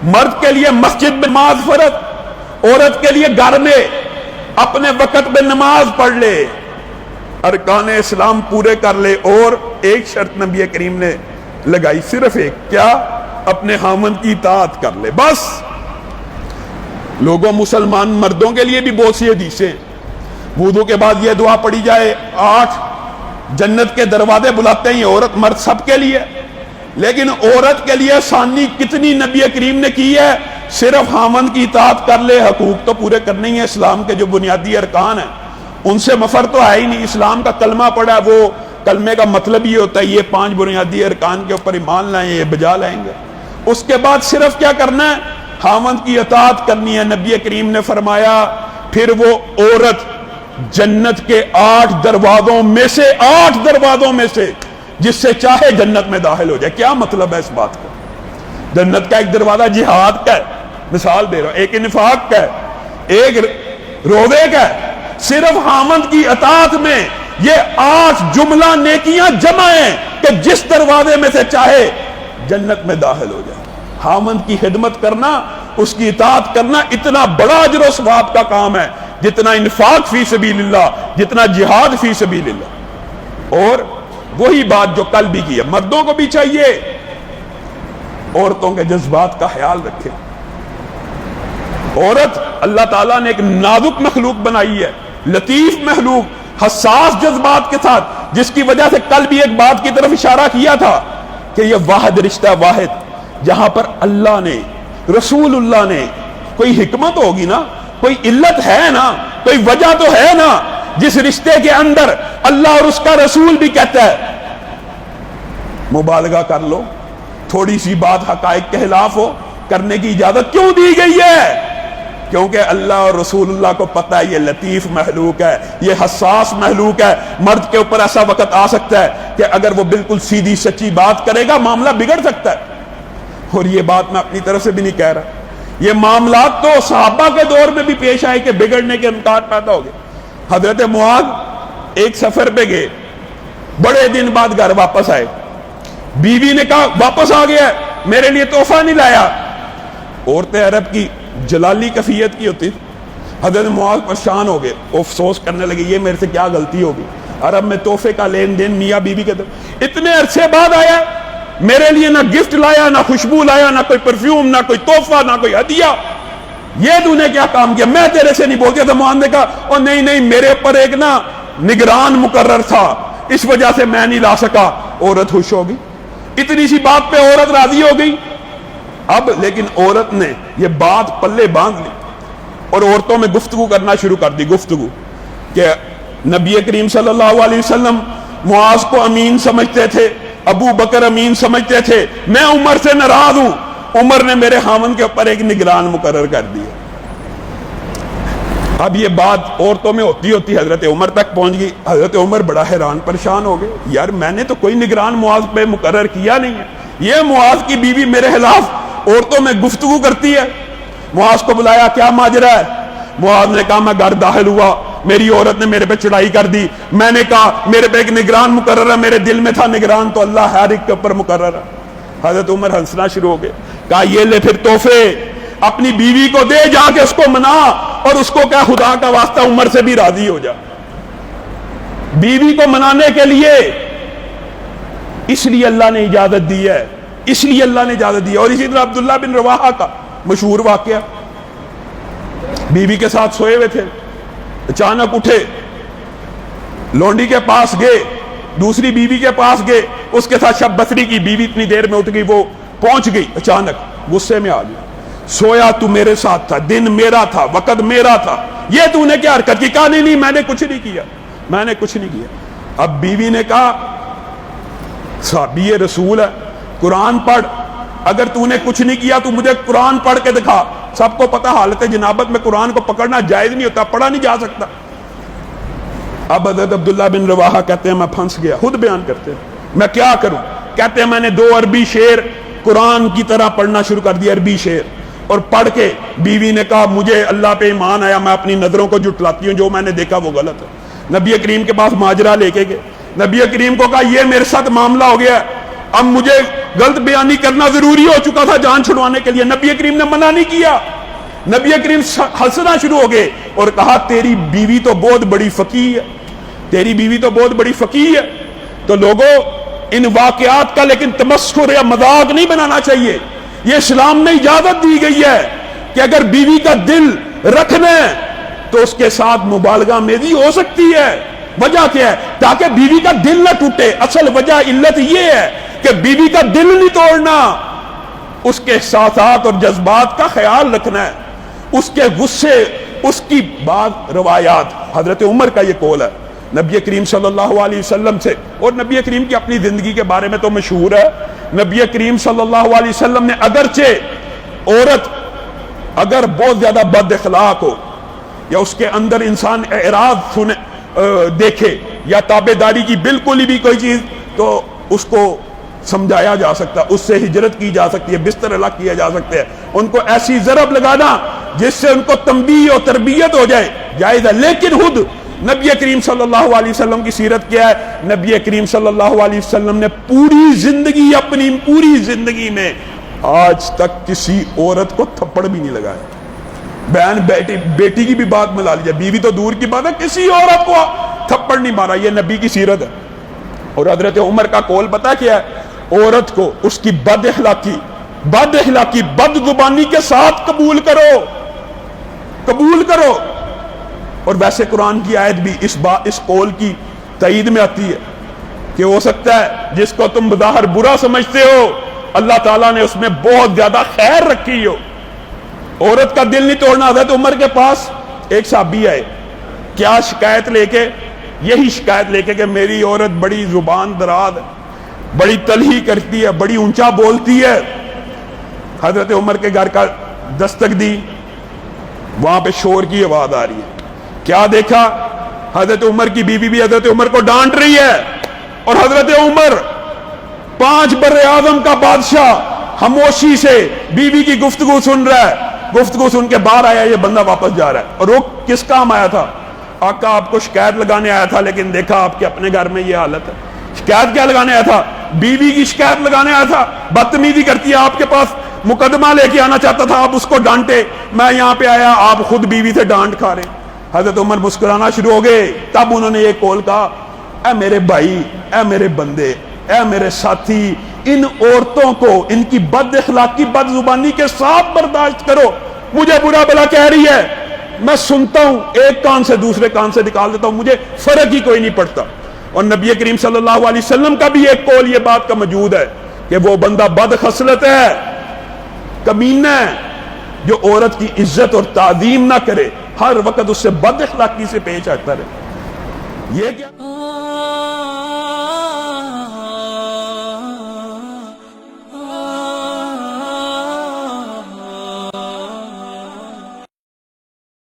مرد کے لیے مسجد میں نماز فرض، عورت کے لیے گھر میں اپنے وقت میں نماز پڑھ لے، ارکان اسلام پورے کر لے، اور ایک شرط نبی کریم نے لگائی، صرف ایک، کیا؟ اپنے خاوند کی اطاعت کر لے بس۔ لوگوں مسلمان مردوں کے لیے بھی بہت سی حدیثیں، وضو کے بعد یہ دعا پڑھی جائے، 8 جنت کے دروازے بلاتے ہیں، عورت مرد سب کے لیے، لیکن عورت کے لیے آسانی کتنی نبی کریم نے کی ہے، صرف خاوند کی اطاعت کر لے، حقوق تو پورے کرنے ہی ہیں، اسلام کے جو بنیادی ارکان ہیں ان سے مفر تو ہے ہی نہیں، اسلام کا کلمہ پڑھا، وہ کلمے کا مطلب یہ ہوتا ہے یہ 5 بنیادی ارکان کے اوپر ایمان لائیں، یہ بجا لائیں گے۔ اس کے بعد صرف کیا کرنا ہے؟ خاوند کی اطاعت کرنی ہے۔ نبی کریم نے فرمایا پھر وہ عورت جنت کے 8 دروازوں میں سے 8 دروازوں میں سے جس سے چاہے جنت میں داخل ہو جائے۔ کیا مطلب ہے اس بات کا؟ جنت کا ایک دروازہ جہاد کا ہے، مثال دے رہا ہوں، ایک انفاق کا ہے، ایک روزے کا ہے۔ صرف خاوند کی اطاعت میں یہ 8 جملہ نیکیاں جمع ہیں کہ جس دروازے میں سے چاہے جنت میں داخل ہو جائے۔ خاوند کی خدمت کرنا، اس کی اطاعت کرنا اتنا بڑا اجر و ثواب کا کام ہے جتنا انفاق فی سبیل اللہ، جتنا جہاد فی سبیل اللہ۔ اور وہی بات جو کل بھی کی ہے، مردوں کو بھی چاہیے عورتوں کے جذبات کا خیال رکھے۔ عورت اللہ تعالیٰ نے ایک نازک مخلوق بنائی ہے، لطیف مخلوق، حساس جذبات کے ساتھ، جس کی وجہ سے کل بھی ایک بات کی طرف اشارہ کیا تھا کہ یہ واحد رشتہ، واحد جہاں پر اللہ نے، رسول اللہ نے، کوئی حکمت ہوگی نا، کوئی علت ہے نا، کوئی وجہ تو ہے نا، جس رشتے کے اندر اللہ اور اس کا رسول بھی کہتا ہے مبالغہ کر لو، تھوڑی سی بات حقائق کے خلاف ہو، کرنے کی اجازت کیوں دی گئی ہے؟ کیونکہ اللہ اور رسول اللہ کو پتہ ہے یہ لطیف محلوق ہے، یہ حساس محلوق ہے، مرد کے اوپر ایسا وقت آ سکتا ہے کہ اگر وہ بالکل سیدھی سچی بات کرے گا معاملہ بگڑ سکتا ہے۔ اور یہ بات میں اپنی طرف سے بھی نہیں کہہ رہا، یہ معاملات تو صحابہ کے دور میں بھی پیش آئے کہ بگڑنے کے امکان پیدا ہو گئے۔ حضرت معاذ ایک سفر پہ گئے، بڑے دن بعد گھر واپس آئے، بیوی نے کہا واپس آ گیا میرے لیے تحفہ نہیں لایا۔ عورتیں عرب کی جلالی کفیت کی ہوتی، حضرت معاذ پریشان ہو گئے، افسوس کرنے لگے یہ میرے سے کیا غلطی ہوگی، عرب میں تحفے کا لین دین میاں بیوی کے در، اتنے عرصے بعد آیا میرے لیے نہ گفٹ لایا، نہ خوشبو لایا، نہ کوئی پرفیوم، نہ کوئی تحفہ، نہ کوئی ہدیہ، یہ تو نے کیا کام کیا؟ میں تیرے سے نہیں بولتی تھا۔ معاذ نے کہا اور نہیں میرے اوپر ایک نا نگران مقرر تھا، اس وجہ سے میں نہیں لا سکا۔ عورت خوش ہوگی، اتنی سی بات پہ عورت راضی ہو گئی۔ اب لیکن عورت نے یہ بات پلے باندھ لی اور عورتوں میں گفتگو کرنا شروع کر دی، گفتگو کہ نبی کریم صلی اللہ علیہ وسلم معاذ کو امین سمجھتے تھے، ابو بکر امین سمجھتے تھے، میں عمر سے ناراض ہوں، عمر نے میرے خاوند کے اوپر ایک نگران مقرر کر دیا۔ اب یہ بات عورتوں میں ہوتی حضرت عمر تک پہنچ گئی۔ حضرت عمر بڑا حیران پریشان ہو گئے، یار میں نے تو کوئی نگران معاذ پہ مقرر کیا نہیں ہے، یہ معاذ کی بیوی میرے خلاف عورتوں میں گفتگو کرتی ہے۔ معاذ کو بلایا، کیا ماجرا ہے؟ معاذ نے کہا میں گھر داخل ہوا، میری عورت نے میرے پہ چڑھائی کر دی، میں نے کہا میرے پہ ایک نگران مقرر ہے، میرے دل میں تھا نگران تو اللہ ہر ایک کے اوپر مقرر ہے۔ حضرت عمر ہنسنا شروع ہو گئے، کہا یہ لے پھر تحفے، اپنی بیوی کو دے، جا کے اس کو منا اور اس کو کہا خدا کا واسطہ عمر سے بھی راضی ہو جا۔ بیوی کو منانے کے لیے اس لیے اللہ نے اجازت دی ہے، اس لیے اللہ نے اجازت دی ہے۔ اور اسی طرح عبداللہ بن رواحہ کا مشہور واقعہ، بیوی کے ساتھ سوئے ہوئے تھے، اچانک اٹھے، لونڈی کے پاس گئے، دوسری بیوی کے پاس گئے، اس کے ساتھ شب بصری کی بیوی اتنی دیر میں اٹھ گئی، وہ پہنچ گئی، اچانک غصے میں آ گئی، سویا تو میرے ساتھ تھا، دن میرا تھا، وقت میرا تھا، یہ تو نے کیا حرکت کی؟ کہا نہیں میں نے کچھ نہیں کیا، میں نے کچھ نہیں کیا۔ اب بیوی نے کہا صحابی رسول ہے، قرآن پڑھ، اگر تو نے کچھ نہیں کیا تو مجھے قرآن پڑھ کے دکھا۔ سب کو پتہ حالت جنابت میں قرآن کو پکڑنا جائز نہیں ہوتا، پڑھا نہیں جا سکتا۔ اب حضرت عبداللہ بن رواحہ کہتے ہیں میں پھنس گیا، خود بیان کرتے ہیں میں کیا کروں، کہتے ہیں میں نے 2 عربی شعر قرآن کی طرح پڑھنا شروع کر دیا، عربی شعر، اور پڑھ کے بیوی نے کہا مجھے اللہ پہ ایمان آیا، میں اپنی نظروں کو جھٹلاتی ہوں، جو میں نے دیکھا وہ غلط ہے۔ نبی کریم کے پاس ماجرا لے کے گئے، نبی کریم کو کہا یہ میرے ساتھ معاملہ ہو گیا، اب مجھے غلط بیانی کرنا ضروری ہو چکا تھا جان چھڑوانے کے لیے، نبی کریم نے منع نہیں کیا. نبی کریم ہنسنا شروع ہو گئے اور کہا تیری بیوی تو بہت بڑی فقیہ ہے، تیری بیوی تو بہت بڑی فقیہ ہے. تو لوگوں ان واقعات کا لیکن تمسخر یا مذاق نہیں بنانا چاہیے. یہ اسلام میں اجازت دی گئی ہے کہ اگر بیوی کا دل رکھنا ہے تو اس کے ساتھ مبالغہ میزی ہو سکتی ہے. وجہ کیا ہے؟ تاکہ بیوی کا دل نہ ٹوٹے. اصل وجہ علت یہ ہے کہ بیوی کا دل نہیں توڑنا، اس کے احساسات اور جذبات کا خیال رکھنا ہے، اس کے غصے، اس کی بعض روایات. حضرت عمر کا یہ قول ہے نبی کریم صلی اللہ علیہ وسلم سے، اور نبی کریم کی اپنی زندگی کے بارے میں تو مشہور ہے. نبی کریم صلی اللہ علیہ وسلم نے اگرچہ عورت اگر بہت زیادہ بد اخلاق ہو یا اس کے اندر انسان اعراض دیکھے یا تابعداری کی بالکل ہی بھی کوئی چیز، تو اس کو سمجھایا جا سکتا، اس سے ہجرت کی جا سکتی ہے، بستر الگ کیا جا سکتے ہیں. ان کو ایسی ضرب لگانا جس سے ان کو تنبیہ اور تربیت ہو جائے جائز ہے. لیکن خود نبی کریم صلی اللہ علیہ وسلم کی سیرت کیا ہے؟ نبی کریم صلی اللہ علیہ وسلم نے پوری زندگی، اپنی پوری زندگی میں آج تک کسی عورت کو تھپڑ بھی نہیں لگایا. بہن بیٹی کی بھی بات ملا لیجیے، بیوی تو دور کی بات ہے، کسی عورت کو تھپڑ نہیں مارا. یہ نبی کی سیرت ہے. اور حضرت عمر کا قول پتہ کیا ہے؟ عورت کو اس کی بد اخلاقی، بد زبانی کے ساتھ قبول کرو. اور ویسے قرآن کی آیت بھی اس قول کی تائید میں آتی ہے کہ ہو سکتا ہے جس کو تم بظاہر برا سمجھتے ہو اللہ تعالیٰ نے اس میں بہت زیادہ خیر رکھی ہو. عورت کا دل نہیں توڑنا. حضرت عمر کے پاس ایک صحابی آئے، کیا شکایت لے کے؟ یہی شکایت لے کے کہ میری عورت بڑی زبان دراز ہے، بڑی تلہی کرتی ہے، بڑی اونچا بولتی ہے. حضرت عمر کے گھر کا دستک دی، وہاں پہ شور کی آواز آ رہی ہے. کیا دیکھا؟ حضرت عمر کی بیوی بھی حضرت عمر کو ڈانٹ رہی ہے، اور حضرت عمر 5 بر اعظم کا بادشاہ خاموشی سے بیوی کی گفتگو سن رہا ہے. گفتگو سن کے باہر آیا، یہ بندہ واپس جا رہا ہے. اور وہ کس کام آیا تھا؟ آقا آپ کو شکایت لگانے آیا تھا، لیکن دیکھا آپ کے اپنے گھر میں یہ حالت ہے. شکایت کیا لگانے آیا تھا؟ بیوی کی شکایت لگانے آیا تھا. بدتمیزی کرتی ہے، آپ کے پاس مقدمہ لے کے آنا چاہتا تھا، آپ اس کو ڈانٹے. میں یہاں پہ آیا، آپ خود بیوی سے ڈانٹ کھا رہے ہیں. حضرت عمر مسکرانا شروع ہو گئے. تب انہوں نے یہ قول کہا، اے میرے بھائی، اے میرے بندے، اے میرے ساتھی، ان عورتوں کو ان کی بد اخلاقی، بد زبانی کے ساتھ برداشت کرو. مجھے برا بلا کہہ رہی ہے، میں سنتا ہوں، ایک کان سے دوسرے کان سے نکال دیتا ہوں، مجھے فرق ہی کوئی نہیں پڑتا. اور نبی کریم صلی اللہ علیہ وسلم کا بھی ایک قول یہ بات کا موجود ہے کہ وہ بندہ بد خصلت ہے، کمینہ ہے، جو عورت کی عزت اور تعظیم نہ کرے، ہر وقت اس سے بد اخلاقی سے پیش آتا رہے. یہ کیا